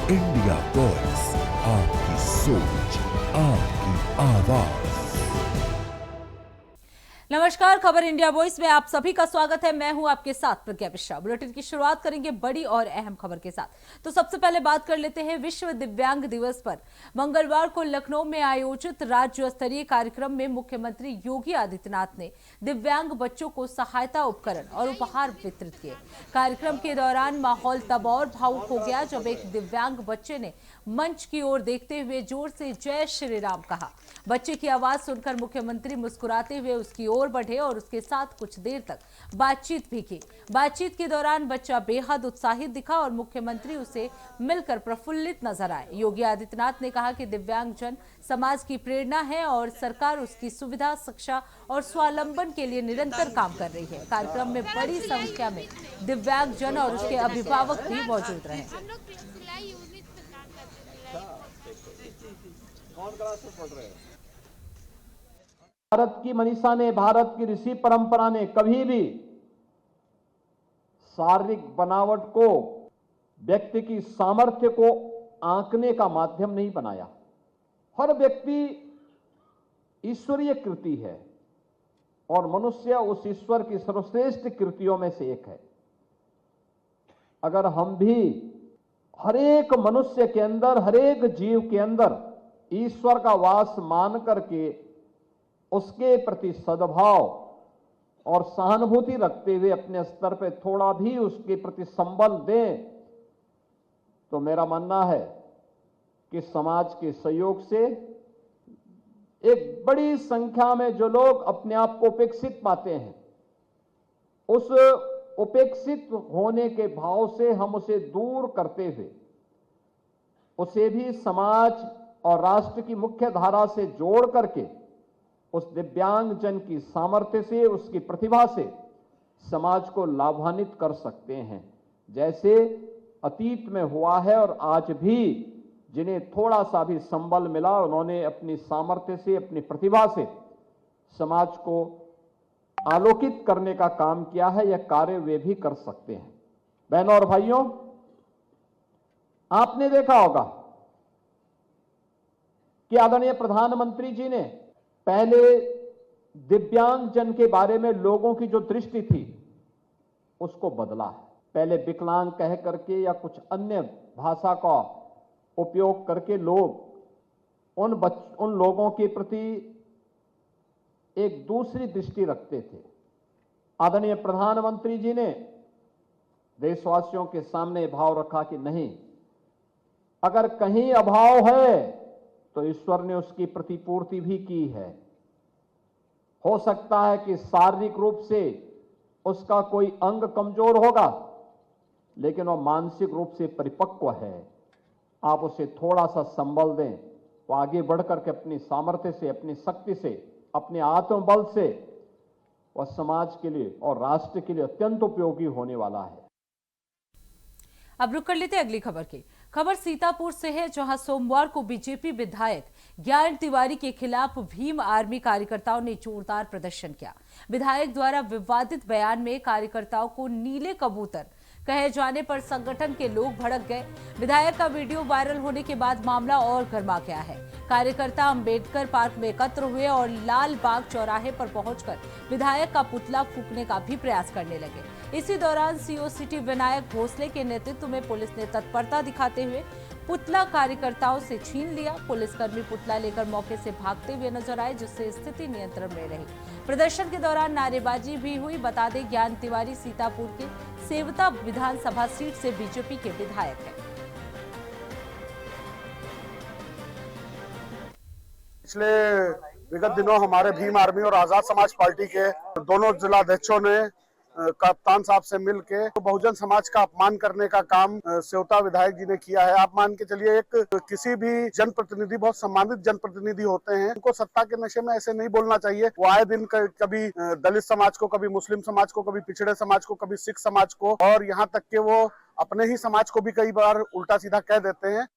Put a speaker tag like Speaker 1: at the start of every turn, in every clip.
Speaker 1: India voice, आपकी सोच, आपकी आवाज।
Speaker 2: नमस्कार, खबर इंडिया वॉइस में आप सभी का स्वागत है। मैं हूं आपके साथ प्रज्ञा मिश्रा। बुलेटिन की शुरुआत करेंगे बड़ी और अहम खबर के साथ। तो सबसे पहले बात कर लेते हैं विश्व दिव्यांग दिवस पर। मंगलवार को लखनऊ में आयोजित राज्य स्तरीय कार्यक्रम में मुख्यमंत्री योगी आदित्यनाथ ने दिव्यांग बच्चों को सहायता उपकरण और उपहार वितरित किए। कार्यक्रम के दौरान माहौल तब और भावुक हो गया जब एक दिव्यांग बच्चे ने मंच की ओर देखते हुए जोर से जय श्री राम कहा। बच्चे की आवाज सुनकर मुख्यमंत्री मुस्कुराते हुए उसकी ओर बढ़े और उसके साथ कुछ देर तक बातचीत भी की। बातचीत के दौरान बच्चा बेहद उत्साहित दिखा और मुख्यमंत्री उसे मिलकर प्रफुल्लित नजर आए। योगी आदित्यनाथ ने कहा कि दिव्यांगजन समाज की प्रेरणा है और सरकार उसकी सुविधा, शिक्षा और स्वावलंबन के लिए निरंतर काम कर रही है। कार्यक्रम में बड़ी संख्या में दिव्यांगजन और उसके अभिभावक भी मौजूद रहे।
Speaker 3: भारत की मनीषा ने, भारत की ऋषि परंपरा ने कभी भी शारीरिक बनावट को व्यक्ति की सामर्थ्य को आंकने का माध्यम नहीं बनाया। हर व्यक्ति ईश्वरीय कृति है और मनुष्य उस ईश्वर की सर्वश्रेष्ठ कृतियों में से एक है। अगर हम भी हर एक मनुष्य के अंदर, हर एक जीव के अंदर ईश्वर का वास मान करके उसके प्रति सद्भाव और सहानुभूति रखते हुए अपने स्तर पर थोड़ा भी उसके प्रति संबल दें, तो मेरा मानना है कि समाज के सहयोग से एक बड़ी संख्या में जो लोग अपने आप को उपेक्षित पाते हैं, उस उपेक्षित होने के भाव से हम उसे दूर करते हुए उसे भी समाज और राष्ट्र की मुख्य धारा से जोड़ करके उस दिव्यांग जन की सामर्थ्य से, उसकी प्रतिभा से समाज को लाभान्वित कर सकते हैं। जैसे अतीत में हुआ है और आज भी जिन्हें थोड़ा सा भी संबल मिला, उन्होंने अपनी सामर्थ्य से, अपनी प्रतिभा से समाज को आलोकित करने का काम किया है। यह कार्य वे भी कर सकते हैं। बहनों और भाइयों, आपने देखा होगा कि आदरणीय प्रधानमंत्री जी ने पहले दिव्यांग जन के बारे में लोगों की जो दृष्टि थी उसको बदला है। पहले विकलांग कह करके या कुछ अन्य भाषा का उपयोग करके लोग उन लोगों के प्रति एक दूसरी दृष्टि रखते थे। आदरणीय प्रधानमंत्री जी ने देशवासियों के सामने भाव रखा कि नहीं, अगर कहीं अभाव है तो ईश्वर ने उसकी प्रतिपूर्ति भी की है। हो सकता है कि शारीरिक रूप से उसका कोई अंग कमजोर होगा, लेकिन वह मानसिक रूप से परिपक्व है। आप उसे थोड़ा सा संबल दें, वो आगे बढ़कर के अपनी सामर्थ्य से, अपनी शक्ति से, अपने आत्मबल से वह समाज के लिए और राष्ट्र के लिए अत्यंत उपयोगी होने वाला है।
Speaker 2: अब रुक कर लेते अगली खबर की। खबर सीतापुर से है, जहां सोमवार को बीजेपी विधायक ज्ञान तिवारी के खिलाफ भीम आर्मी कार्यकर्ताओं ने जोरदार प्रदर्शन किया। विधायक द्वारा विवादित बयान में कार्यकर्ताओं को नीले कबूतर कहे जाने पर संगठन के लोग भड़क गए। विधायक का वीडियो वायरल होने के बाद मामला और गर्मा गया है। कार्यकर्ता अंबेडकर पार्क में एकत्र हुए और लाल बाग चौराहे पर पहुंचकर विधायक का पुतला फूंकने का भी प्रयास करने लगे। इसी दौरान सीओ सिटी विनायक भोसले के नेतृत्व में पुलिस ने तत्परता दिखाते हुए पुतला कार्यकर्ताओं से छीन लिया। पुलिसकर्मी पुतला लेकर मौके से भागते हुए नजर आए, जिससे स्थिति नियंत्रण में रही। प्रदर्शन के दौरान नारेबाजी भी हुई। बता दें, ज्ञान तिवारी सीतापुर के सेवता विधानसभा सीट से बीजेपी के विधायक हैं।
Speaker 4: पिछले विगत दिनों हमारे भीम आर्मी और आजाद समाज पार्टी के दोनों जिलाध्यक्षों ने कप्तान साहब से मिलके तो बहुजन समाज का अपमान करने का काम सेवता विधायक जी ने किया है। आप मान के चलिए, एक किसी भी जनप्रतिनिधि, बहुत सम्मानित जनप्रतिनिधि होते हैं, उनको सत्ता के नशे में ऐसे नहीं बोलना चाहिए। वो आए दिन कभी दलित समाज को, कभी मुस्लिम समाज को, कभी पिछड़े समाज को, कभी सिख समाज को, और यहाँ तक के वो अपने ही समाज को भी कई बार उल्टा सीधा कह देते हैं।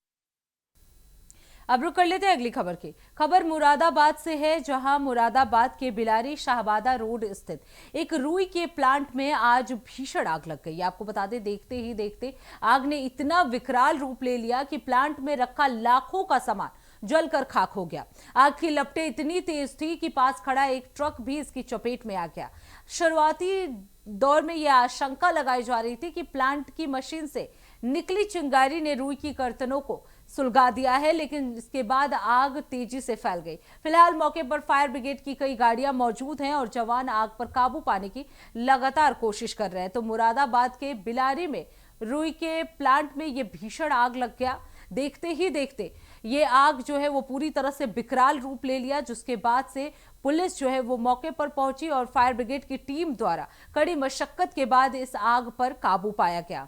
Speaker 2: अब रुक कर लेते हैं अगली खबर की। खबर मुरादाबाद से है, जहां मुरादाबाद के बिलारी शाहबादा रोड स्थित एक रुई के प्लांट में आज भीषण आग लग गई। आपको बता दें, देखते ही देखते आग ने इतना विकराल रूप ले लिया कि प्लांट में रखा लाखों का सामान जलकर खाक हो गया। आग की लपटें इतनी तेज थी कि पास खड़ा एक ट्रक भी इसकी चपेट में आ गया। शुरुआती दौर में यह आशंका लगाई जा रही थी कि प्लांट की मशीन से निकली चिंगारी ने रुई की कर्तनों को सुलगा दिया है, लेकिन इसके बाद आग तेजी से फैल गई। फिलहाल मौके पर फायर ब्रिगेड की कई गाड़ियां मौजूद हैं और जवान आग पर काबू पाने की लगातार कोशिश कर रहे हैं। तो मुरादाबाद के बिलारी में रुई के प्लांट में ये भीषण आग लग गया। देखते ही देखते ये आग जो है वो पूरी तरह से विकराल रूप ले लिया, जिसके बाद से पुलिस जो है वो मौके पर पहुंची और फायर ब्रिगेड की टीम द्वारा कड़ी मशक्कत के बाद इस आग पर काबू पाया गया।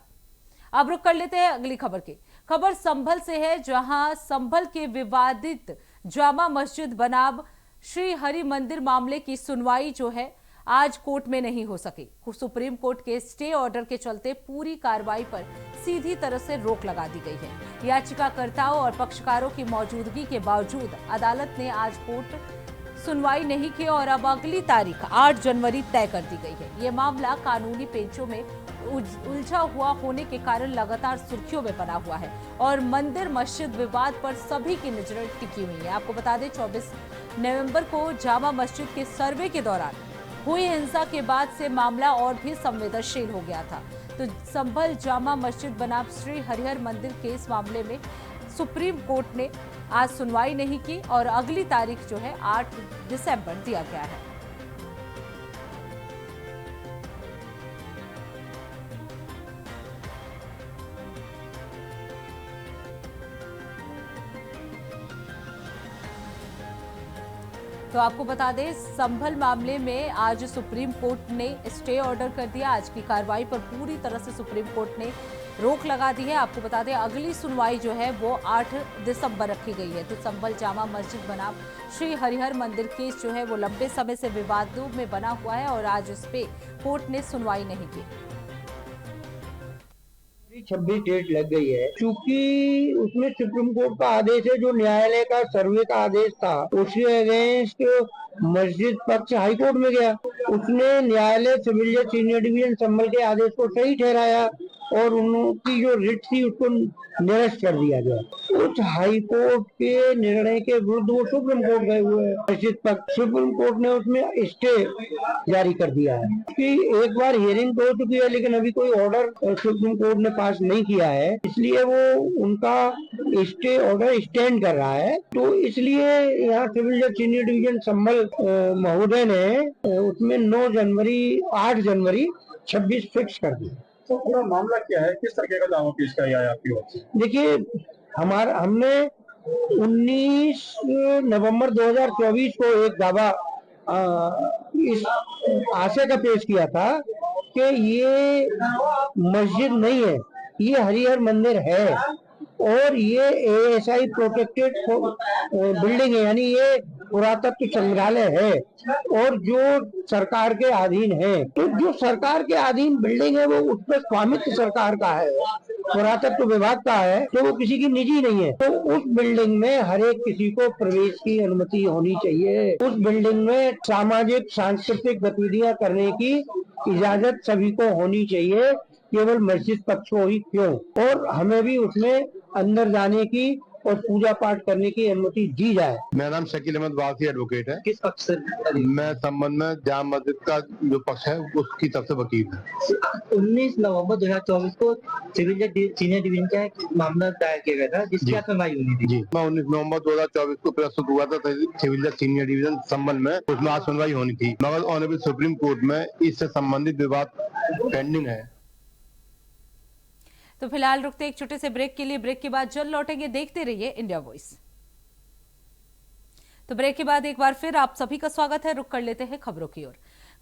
Speaker 2: अब रुक कर लेते हैं अगली खबर की। खबर संभल से है, जहां संभल के विवादित जामा मस्जिद बनाम श्री हरि मंदिर मामले की सुनवाई जो है आज कोर्ट में नहीं हो सकी। सुप्रीम कोर्ट के स्टे ऑर्डर के चलते पूरी कार्रवाई पर सीधी तरह से रोक लगा दी गई है। याचिकाकर्ताओं और पक्षकारों की मौजूदगी के बावजूद अदालत ने आज कोर्ट सुनवाई नहीं की और अब अगली तारीख 8 जनवरी तय कर दी गई है। ये मामला कानूनी पेचों में उलझा हुआ होने के कारण लगातार सुर्खियों में बना हुआ है और मंदिर मस्जिद विवाद पर सभी की नजरें टिकी हुई है। आपको बता दें, 24 नवंबर को जामा मस्जिद के सर्वे के दौरान हुई हिंसा के बाद से मामला और भी संवेदनशील हो गया था। तो संभल जामा मस्जिद बनाम श्री हरिहर मंदिर के इस मामले में सुप्रीम कोर्ट ने आज सुनवाई नहीं की और अगली तारीख जो है 8 दिसंबर दिया गया है। तो आपको बता दें, संभल मामले में आज सुप्रीम कोर्ट ने स्टे ऑर्डर कर दिया। आज की कार्रवाई पर पूरी तरह से सुप्रीम कोर्ट ने रोक लगा दी है। आपको बता दें, अगली सुनवाई जो है वो 8 दिसंबर रखी गई है। तो संभल जामा मस्जिद बनाम श्री हरिहर मंदिर केस जो है वो लंबे समय से विवादों में बना हुआ है और आज इस पे कोर्ट ने सुनवाई नहीं की।
Speaker 5: 26 डेट लग गई है, क्योंकि उसमें सुप्रीम कोर्ट का आदेश है, जो न्यायालय का सर्वे का आदेश था उसके अगेंस्ट मस्जिद पक्ष हाई कोर्ट में गया। उसने न्यायालय सिविल जज सीनियर डिवीजन संभल के आदेश को सही ठहराया और उनकी जो रिट थी उसको निरस्त कर दिया गया। उस हाई कोर्ट के निर्णय के विरुद्ध वो सुप्रीम कोर्ट गए हुए हैं मस्जिद पक्ष। सुप्रीम कोर्ट ने उसमें स्टे जारी कर दिया है कि एक बार हियरिंग तो हो चुकी है, लेकिन अभी कोई ऑर्डर सुप्रीम कोर्ट ने पास नहीं किया है, इसलिए वो उनका स्टे ऑर्डर स्टैंड कर रहा है। तो इसलिए यहाँ सिविल जज सीनियर डिवीजन संभल महोदय ने उसमें 8 जनवरी 26 फिक्स कर दिया।
Speaker 6: तो पूरा मामला क्या है, किस तरीके का दावा पेश किया है आपकी ओर से?
Speaker 5: देखिए, हमने 19 नवंबर 2024 को एक दावा इस आशय का पेश किया था कि ये मस्जिद नहीं है, ये हरिहर मंदिर है और ये ASI प्रोटेक्टेड बिल्डिंग है, यानी ये पुरातत्व संग्रहालय है और जो सरकार के अधीन है। तो जो सरकार के अधीन बिल्डिंग है वो उस पर स्वामित्व सरकार का है, पुरातत्व विभाग का है, तो वो किसी की निजी नहीं है। तो उस बिल्डिंग में हर एक किसी को प्रवेश की अनुमति होनी चाहिए। उस बिल्डिंग में सामाजिक सांस्कृतिक गतिविधियां करने की इजाजत सभी को होनी चाहिए, केवल मस्जिद पक्ष को ही क्यों। और हमें भी उसमें अंदर जाने की और पूजा पाठ करने की अनुमति दी जाए।
Speaker 7: मेरा नाम शकील अहमद वासी एडवोकेट है।
Speaker 6: किस पक्ष से?
Speaker 7: मैं संबंध में जामा मस्जिद का जो पक्ष है उसकी तरफ से वकील है।
Speaker 6: 19 नवंबर 2024 को सिविल जज सीनियर डिवीजन का एक मामला दायर किया गया था, जिसकी आज सुनवाई हुई थी।
Speaker 7: जी, मैं 19 नवंबर 2024 को प्रस्तुत हुआ था सिविल जज सीनियर डिवीजन संबंध में, उसमें आज सुनवाई होनी थी, मगर ऑनरेबल सुप्रीम कोर्ट में इससे संबंधित विवाद पेंडिंग है।
Speaker 2: तो फिलहाल रुकते एक छोटे से ब्रेक के लिए। ब्रेक के बाद जल्द लौटेंगे। देखते रहिए इंडिया वॉइस। तो ब्रेक के बाद एक बार फिर आप सभी का स्वागत है। रुक कर लेते हैं खबरों की ओर।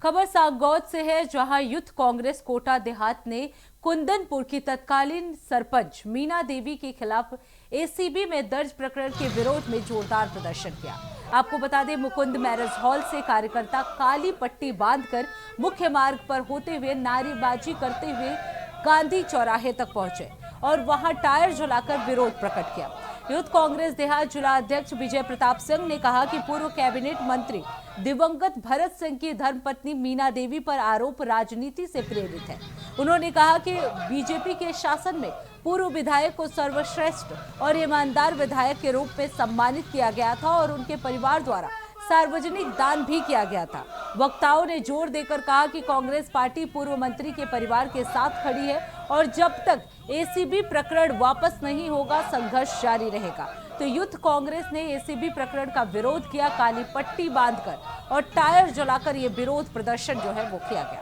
Speaker 2: खबर सागौद से है, जहां यूथ कांग्रेस कोटा देहात ने कुंदनपुर की तत्कालीन सरपंच मीना देवी के खिलाफ ACB में दर्ज प्रकरण के विरोध में जोरदार प्रदर्शन किया। आपको बता दें, मुकुंद मैरिज हॉल से कार्यकर्ता काली पट्टी बांधकर मुख्य मार्ग पर होते हुए नारेबाजी करते हुए गांधी चौराहे तक पहुंचे और वहां टायर जलाकर विरोध प्रकट किया। यूथ कांग्रेस देहात जिला अध्यक्ष विजय प्रताप सिंह ने कहा कि पूर्व कैबिनेट मंत्री दिवंगत भरत सिंह की धर्मपत्नी मीना देवी पर आरोप राजनीति से प्रेरित है। उन्होंने कहा कि बीजेपी के शासन में पूर्व विधायक को सर्वश्रेष्ठ और ईमानदार विधायक के रूप में सम्मानित किया गया था और उनके परिवार द्वारा सार्वजनिक दान भी किया गया था। वक्ताओं ने जोर देकर कहा कि कांग्रेस पार्टी पूर्व मंत्री के परिवार के साथ खड़ी है और जब तक एसीबी प्रकरण वापस नहीं होगा संघर्ष जारी रहेगा। तो यूथ कांग्रेस ने एसीबी प्रकरण का विरोध किया, काली पट्टी बांधकर और टायर जलाकर ये विरोध प्रदर्शन जो है वो किया गया।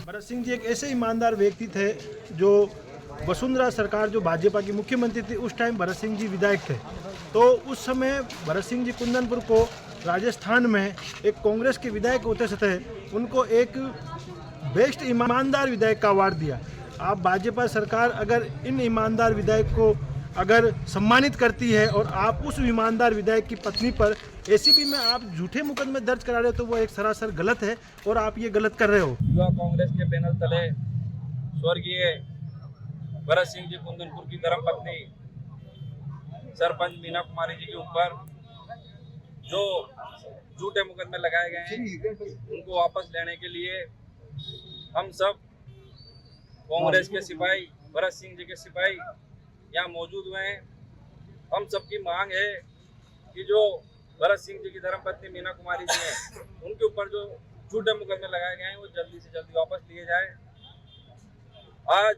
Speaker 8: भरत सिंह जी एक ऐसे ईमानदार व्यक्ति थे जो वसुंधरा सरकार जो भाजपा की मुख्यमंत्री थी उस टाइम भरत सिंह जी विधायक थे। तो उस समय भरत सिंह जी कुंदनपुर को राजस्थान में एक कांग्रेस के विधायक होते थे, उनको एक बेस्ट ईमानदार विधायक का अवार्ड दिया। आप भाजपा सरकार अगर इन ईमानदार विधायक को अगर सम्मानित करती है और आप उस ईमानदार विधायक की पत्नी पर एसीबी में आप झूठे मुकदमे दर्ज करा रहे हो तो वो एक सरासर गलत है और आप ये गलत कर रहे हो।
Speaker 9: युवा कांग्रेस के बैनर तले स्वर्गीय भरत सिंह जी कुंदनपुर की धर्मपत्नी सरपंच मीना कुमारी जी के ऊपर जो झूठे मुकदमे लगाए गए हैं उनको वापस लेने के लिए हम सब कांग्रेस के सिपाही, भरत सिंह जी के सिपाही यहाँ मौजूद हुए हैं। हम सबकी मांग है कि जो भरत सिंह जी की धर्मपत्नी मीना कुमारी जी हैं उनके ऊपर जो झूठे मुकदमे लगाए गए हैं वो जल्दी से जल्दी वापस लिए जाए। आज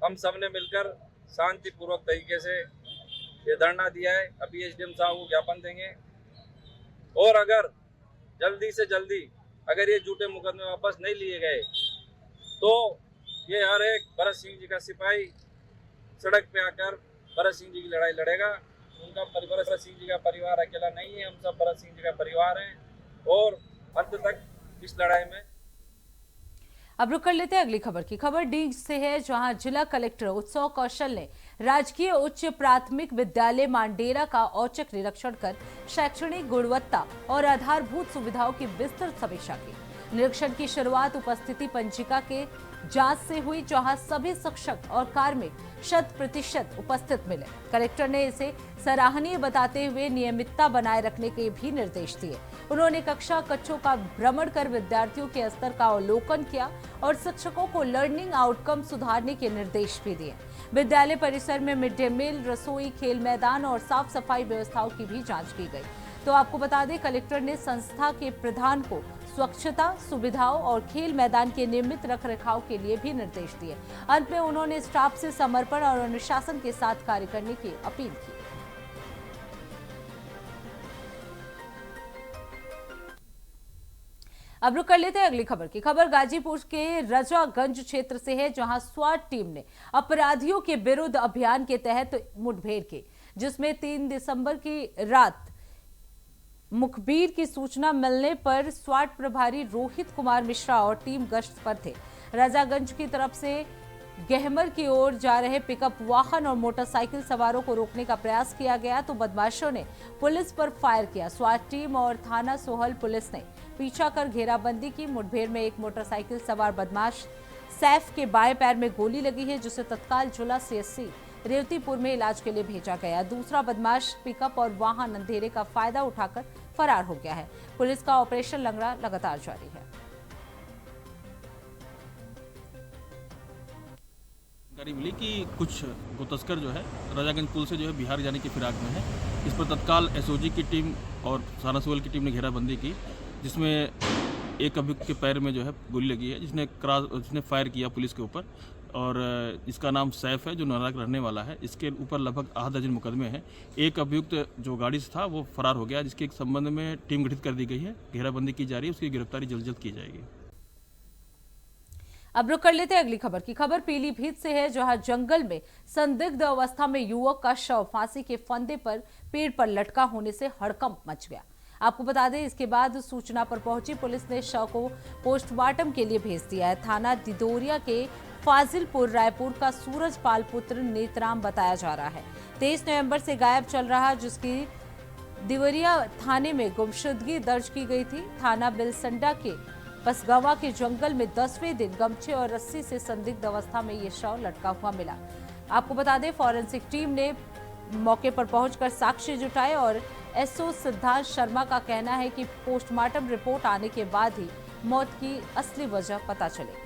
Speaker 9: हम सब ने मिलकर शांतिपूर्वक तरीके से ये धरना दिया है। अभी एसडीएम साहब को ज्ञापन देंगे और अगर जल्दी से जल्दी अगर ये झूठे मुकदमे वापस नहीं लिए गए तो ये हर एक भरत सिंह जी का सिपाही सड़क पे आकर भरत सिंह जी की लड़ाई लड़ेगा। उनका परिवार, भरत सिंह जी का परिवार अकेला नहीं है, हम सब भरत सिंह जी का परिवार हैं और अंत तक इस लड़ाई में।
Speaker 2: अब रुक कर लेते हैं अगली खबर की। खबर डीग से है, जहां जिला कलेक्टर उत्सव कौशल ने राजकीय उच्च प्राथमिक विद्यालय मांडेरा का औचक निरीक्षण कर शैक्षणिक गुणवत्ता और आधारभूत सुविधाओं की विस्तृत समीक्षा की। निरीक्षण की शुरुआत उपस्थिति पंजिका के जांच से हुई, जहां सभी शिक्षक और कार्मिक 100% उपस्थित मिले। कलेक्टर ने इसे सराहनीय बताते हुए नियमितता बनाए रखने के भी निर्देश दिए। उन्होंने कक्षा कक्षों का भ्रमण कर विद्यार्थियों के स्तर का अवलोकन किया और शिक्षकों को लर्निंग आउटकम सुधारने के निर्देश भी दिए। विद्यालय परिसर में मिड डे मील, रसोई, खेल मैदान और साफ सफाई व्यवस्थाओं की भी जांच की गई। तो आपको बता दें, कलेक्टर ने संस्था के प्रधान को स्वच्छता, सुविधाओं और खेल मैदान के नियमित रखरखाव के लिए भी निर्देश दिए। अंत में उन्होंने स्टाफ से समर्पण और अनुशासन के साथ कार्य करने की अपील की। अब रुक कर लेते हैं अगली खबर की। खबर गाजीपुर के रजागंज क्षेत्र से है, जहां स्वाट टीम ने अपराधियों के विरुद्ध अभियान के तहत मुठभेड़ की, जिसमें 3 दिसंबर की रात मुखबिर की सूचना मिलने पर स्वाट प्रभारी रोहित कुमार मिश्रा और टीम गश्त पर थे। राजागंज की तरफ से गहमर की ओर जा रहे पिकअप वाहन और मोटरसाइकिल सवारों को रोकने का प्रयास किया गया तो बदमाशों ने पुलिस पर फायर किया। स्वाट टीम और थाना सोहल पुलिस ने पीछा कर घेराबंदी की। मुठभेड़ में एक मोटरसाइकिल सवार बदमाश सैफ के बाएं पैर में गोली लगी है, जिसे तत्काल जिला सीएचसी रेवतीपुर में इलाज के लिए भेजा गया। दूसरा बदमाश पिकअप और वाहन अंधेरे का फायदा उठाकर फरार हो गया है। पुलिस का ऑपरेशन लंगड़ा लगातार जारी है।
Speaker 10: जानकारी मिली कि कुछ गुतस्कर जो है राजागंज पुल से जो है बिहार जाने की फिराक में है। इस पर तत्काल एसओजी की टीम और थाना सोहल की टीम ने घेराबंदी की, जिसमें एक अभियुक्त के पैर में जो है गोली लगी है, जिसने फायर किया पुलिस के ऊपर। और इसका नाम सैफ है, जो नोएडा का रहने वाला है। इसके ऊपर लगभग आधा दर्जन मुकदमे हैं। एक अभियुक्त जो गाड़ी से था वो फरार हो गया, जिसके संबंध में टीम गठित कर दी गई है। घेराबंदी की जा रही है, उसकी गिरफ्तारी जल्द जल्द की जाएगी।
Speaker 2: अब रुक कर लेते हैं अगली खबर की। खबर पीलीभीत से है, जहां जंगल में संदिग्ध अवस्था में युवक का शव फांसी के फंदे पर पेड़ पर लटका होने से हड़कंप मच गया। आपको बता दें, इसके बाद सूचना पर पहुंची पुलिस ने शव को पोस्टमार्टम के लिए भेज दिया है। थाना दिदोरिया के फाजिलपुर रायपुर का सूरज पाल पुत्र नेतराम बताया जा रहा है। 23 नवंबर से गायब चल रहा, जिसकी दिवरिया थाने में गुमशुदगी दर्ज की गई थी। थाना बिलसंडा के पसगवा के जंगल में 10वें दिन गमछे और रस्सी से संदिग्ध अवस्था में ये शव लटका हुआ मिला। आपको बता दें, फॉरेंसिक टीम ने मौके पर पहुंचकर साक्ष्य जुटाए और एसओ सिद्धांत शर्मा का कहना है कि पोस्टमार्टम रिपोर्ट आने के बाद ही मौत की असली वजह पता चलेगी।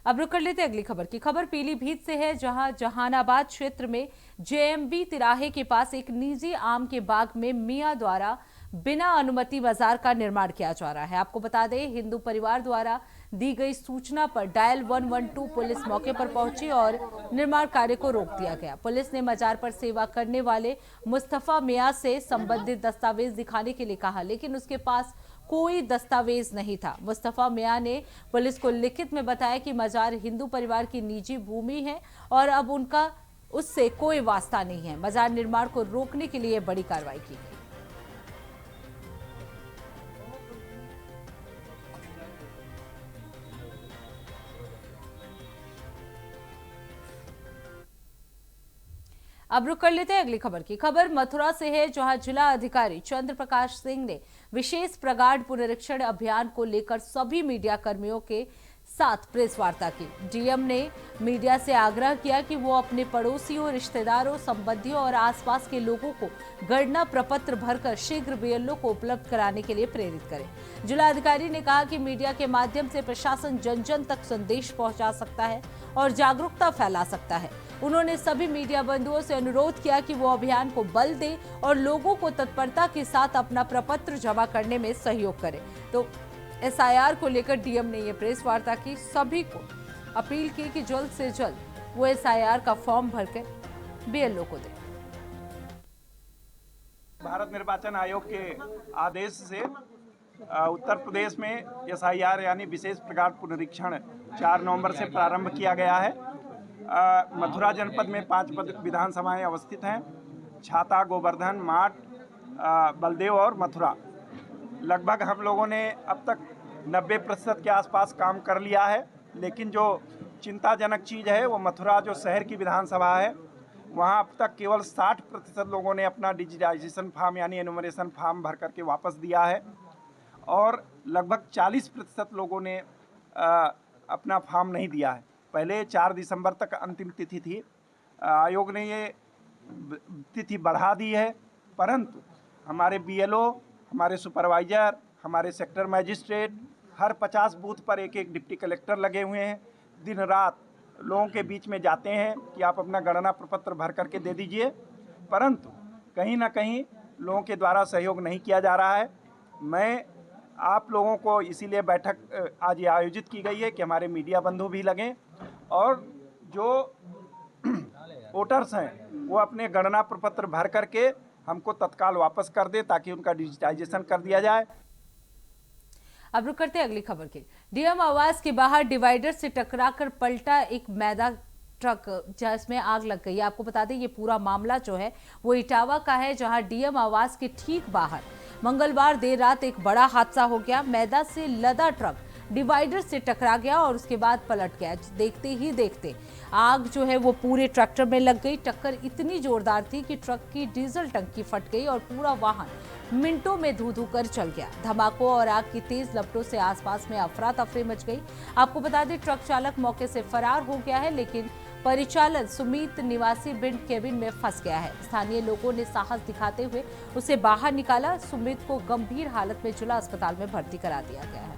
Speaker 2: अब रुक कर लेते अगली खबर की। खबर पीलीभीत से है, जहां जहानाबाद क्षेत्र में जेएमबी तिराहे के पास एक निजी आम के बाग में मियां द्वारा बिना अनुमति बाजार का निर्माण किया जा रहा है। आपको बता दें, हिंदू परिवार द्वारा दी गई सूचना पर डायल 112 पुलिस मौके पर पहुंची और निर्माण कार्य को रोक दिया गया। पुलिस ने मजार पर सेवा करने वाले मुस्तफा मियां से संबंधित दस्तावेज दिखाने के लिए कहा, लेकिन उसके पास कोई दस्तावेज नहीं था। मुस्तफा मियां ने पुलिस को लिखित में बताया कि मजार हिंदू परिवार की निजी भूमि है और अब उनका उससे कोई वास्ता नहीं है। मजार निर्माण को रोकने के लिए बड़ी कार्रवाई की गई। अब रुक कर लेते हैं अगली खबर की। खबर मथुरा से है, जहां जिला अधिकारी चंद्र प्रकाश सिंह ने विशेष प्रगाढ़ पुनरीक्षण अभियान को लेकर सभी मीडिया कर्मियों के साथ प्रेस वार्ता की। डीएम ने मीडिया से आग्रह किया कि वो अपने पड़ोसियों, रिश्तेदारों, संबंधियों और आसपास के लोगों को गणना प्रपत्र भरकर शीघ्र बीएलओ को उपलब्ध कराने के लिए प्रेरित करें। जिलाधिकारी ने कहा कि मीडिया के माध्यम से प्रशासन जन जन तक संदेश पहुंचा सकता है और जागरूकता फैला सकता है। उन्होंने सभी मीडिया बंधुओं से अनुरोध किया कि वो अभियान को बल दें और लोगों को तत्परता के साथ अपना प्रपत्र जमा करने में सहयोग करें। तो एसआईआर को लेकर डीएम ने ये प्रेस वार्ता की, सभी को अपील की कि जल्द से जल्द वो एसआईआर का फॉर्म भरकर बीएलओ को दें।
Speaker 11: भारत निर्वाचन आयोग के आदेश से उत्तर प्रदेश में एसआईआर यानी विशेष प्रगाढ़ पुनरीक्षण 4 नवंबर से प्रारंभ किया गया है। मथुरा जनपद में 5 विधानसभाएं अवस्थित हैं: छाता, गोवर्धन, माट, बलदेव और मथुरा। लगभग हम लोगों ने अब तक 90% के आसपास काम कर लिया है, लेकिन जो चिंताजनक चीज़ है वो मथुरा जो शहर की विधानसभा है, वहाँ अब तक केवल 60% लोगों ने अपना डिजिटाइजेशन फॉर्म यानी एनुमरेशन फॉर्म भर करके वापस दिया है और लगभग 40% लोगों ने अपना फॉर्म नहीं दिया है। पहले 4 दिसंबर तक अंतिम तिथि थी, आयोग ने ये तिथि बढ़ा दी है, परंतु हमारे बीएलओ, हमारे सुपरवाइजर, हमारे सेक्टर मजिस्ट्रेट, हर 50 बूथ पर एक एक डिप्टी कलेक्टर लगे हुए हैं। दिन रात लोगों के बीच में जाते हैं कि आप अपना गणना प्रपत्र भर करके दे दीजिए, परंतु कहीं ना कहीं लोगों के द्वारा सहयोग नहीं किया जा रहा है। मैं आप लोगों को इसीलिए बैठक आज ये आयोजित की गई है कि हमारे मीडिया बंधु भी लगें और जो वोटर्स हैं वो अपने गणना प्रपत्र भर करके हमको तत्काल वापस कर दे ताकि उनका डिजिटाइजेशन कर दिया जाए।
Speaker 2: अब रुक करते अगली खबर की। डीएम आवास के बाहर डिवाइडर से टकराकर पलटा एक मैदा ट्रक, जिसमें आग लग गई। आपको बता दें, ये पूरा मामला जो है वो इटावा का है, जहां डीएम आवास के ठीक बाहर मंगलवार देर रात एक बड़ा हादसा हो गया। मैदा से लदा ट्रक डिवाइडर से टकरा गया और उसके बाद पलट गया। देखते ही देखते आग जो है वो पूरे ट्रैक्टर में लग गई। टक्कर इतनी जोरदार थी कि ट्रक की डीजल टंकी फट गई और पूरा वाहन मिनटों में धू कर चल गया। धमाकों और आग की तेज लपटों से आसपास में अफरा तफरी मच गई। आपको बता दें, ट्रक चालक मौके से फरार हो गया है, लेकिन परिचालन सुमित निवासी भिंड केबिन में फंस गया है। स्थानीय लोगों ने साहस दिखाते हुए उसे बाहर निकाला। सुमित को गंभीर हालत में जिला अस्पताल में भर्ती करा दिया गया है।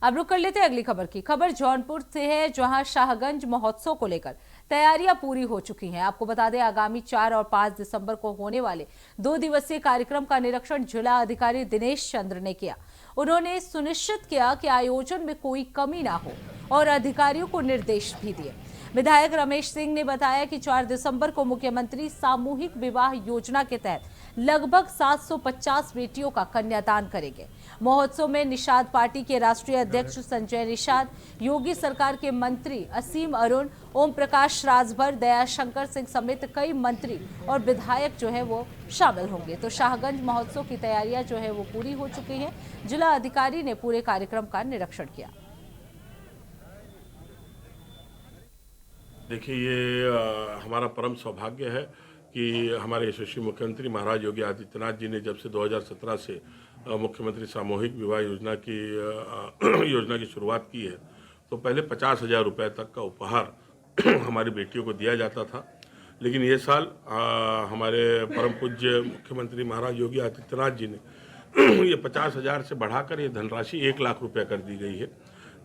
Speaker 2: अब रुक कर लेते हैं अगली खबर की। खबर जौनपुर से है, जहां शाहगंज महोत्सव को लेकर तैयारियां पूरी हो चुकी हैं। आपको बता दें, आगामी 4 और 5 दिसंबर को होने वाले 2 दिवसीय कार्यक्रम का निरीक्षण जिला अधिकारी दिनेश चंद्र ने किया। उन्होंने सुनिश्चित किया कि आयोजन में कोई कमी ना हो और अधिकारियों को निर्देश भी दिए। विधायक रमेश सिंह ने बताया कि 4 दिसंबर को मुख्यमंत्री सामूहिक विवाह योजना के तहत लगभग 750 बेटियों का कन्यादान करेंगे। महोत्सव में निषाद पार्टी के राष्ट्रीय अध्यक्ष संजय निषाद, योगी सरकार के मंत्री असीम अरुण, ओम प्रकाश राजभर, दयाशंकर सिंह समेत कई मंत्री और विधायक जो है वो शामिल होंगे। तो शाहगंज महोत्सव की तैयारियां जो है वो पूरी हो चुकी हैं। जिला अधिकारी ने पूरे कार्यक्रम का निरीक्षण किया।
Speaker 12: देखिए, ये हमारा परम सौभाग्य है कि हमारे यशस्वी मुख्यमंत्री महाराज योगी आदित्यनाथ जी ने जब से 2017 से मुख्यमंत्री सामूहिक विवाह योजना की शुरुआत की है, तो पहले 50,000 रुपये तक का उपहार हमारी बेटियों को दिया जाता था। लेकिन ये साल हमारे परम पूज्य मुख्यमंत्री महाराज योगी आदित्यनाथ जी ने ये 50,000 से बढ़ाकर ये धनराशि 1 लाख रुपये कर दी गई है,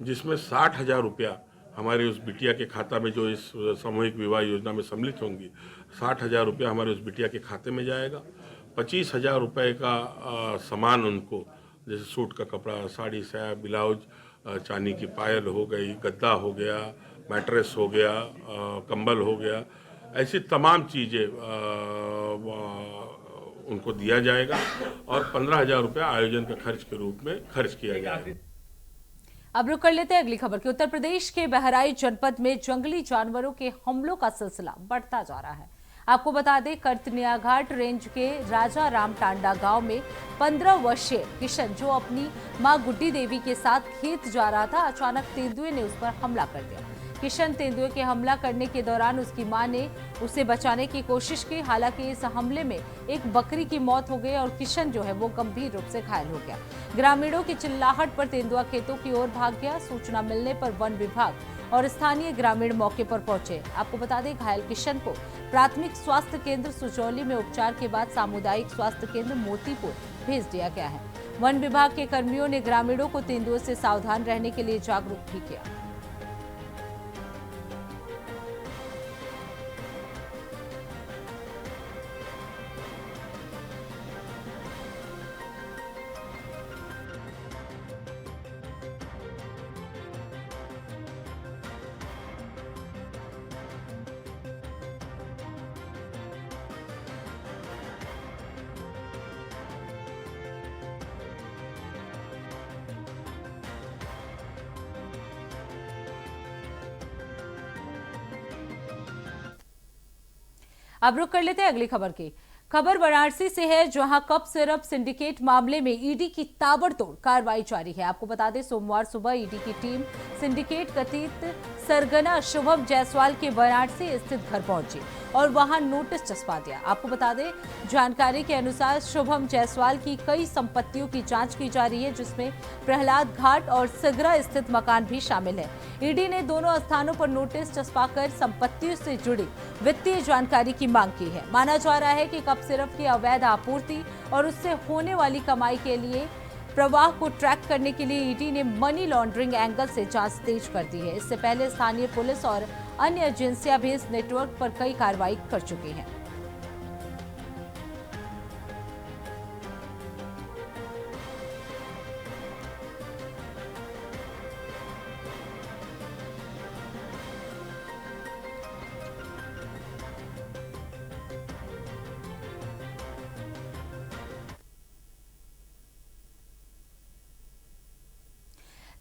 Speaker 12: जिसमें 60,000 रुपया हमारे उस बिटिया के खाता में, जो इस सामूहिक विवाह योजना में सम्मिलित होंगी, 60,000 रुपया हमारे उस बिटिया के खाते में जाएगा। 25,000 रुपये का सामान उनको, जैसे सूट का कपड़ा, साड़ी, साया, ब्लाउज, चांदी की पायल हो गई, गद्दा हो गया, मैट्रेस हो गया, कंबल हो गया, ऐसी तमाम चीज़ें उनको दिया जाएगा और 15,000 रुपया आयोजन के खर्च के रूप में खर्च किया जाएगा।
Speaker 2: अब रुक कर लेते हैं अगली खबर की। उत्तर प्रदेश के बहराइच जनपद में जंगली जानवरों के हमलों का सिलसिला बढ़ता जा रहा है। आपको बता दें, कर्तनियाघाट रेंज के राजा राम टांडा गांव में 15 वर्षीय किशन, जो अपनी मां गुड्डी देवी के साथ खेत जा रहा था, अचानक तेंदुए ने उस पर हमला कर दिया। किशन तेंदुए के हमला करने के दौरान उसकी मां ने उसे बचाने की कोशिश की। हालांकि इस हमले में एक बकरी की मौत हो गई और किशन जो है वो गंभीर रूप से घायल हो गया। ग्रामीणों की चिल्लाहट पर तेंदुआ खेतों की ओर भाग गया। सूचना मिलने पर वन विभाग और स्थानीय ग्रामीण मौके पर पहुंचे। आपको बता दें, घायल किशन को प्राथमिक स्वास्थ्य केंद्र सुचौली में उपचार के बाद सामुदायिक स्वास्थ्य केंद्र मोतीपुर भेज दिया गया है। वन विभाग के कर्मियों ने ग्रामीणों को तेंदुए से सावधान रहने के लिए जागरूक भी किया। अब रुक कर लेते हैं अगली खबर की। खबर वाराणसी से है, जहां कप सिरप सिंडिकेट मामले में ईडी की ताबड़तोड़ कार्रवाई जारी है। आपको बता दें, सोमवार सुबह ईडी की टीम सिंडिकेट कथित सरगना शुभम जायसवाल के वाराणसी स्थित घर पहुंची और वहां नोटिस चस्पा दिया। आपको बता दें, जानकारी के अनुसार शुभम जायसवाल की कई संपत्तियों की जांच की जा रही है, जिसमें प्रहलाद घाट और सगरा स्थित मकान भी शामिल है। ईडी ने दोनों स्थानों पर नोटिस चस्पाकर संपत्तियों से जुड़ी वित्तीय जानकारी की मांग की है। माना जा रहा है कि कप सिरप की अवैध आपूर्ति और उससे होने वाली कमाई के लिए प्रवाह को ट्रैक करने के लिए ईडी ने मनी लॉन्ड्रिंग एंगल से जांच तेज कर दी है। इससे पहले स्थानीय पुलिस और अन्य एजेंसियां भी इस नेटवर्क पर कई कार्रवाई कर चुकी हैं।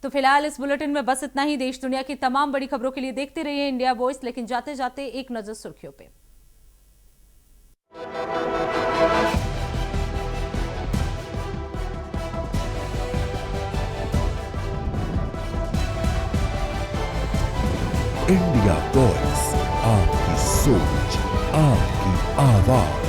Speaker 2: तो फिलहाल इस बुलेटिन में बस इतना ही। देश दुनिया की तमाम बड़ी खबरों के लिए देखते रहिए इंडिया वॉइस। लेकिन जाते जाते एक नजर सुर्खियों पे।
Speaker 1: इंडिया वॉइस, आपकी सोच, आपकी आवाज।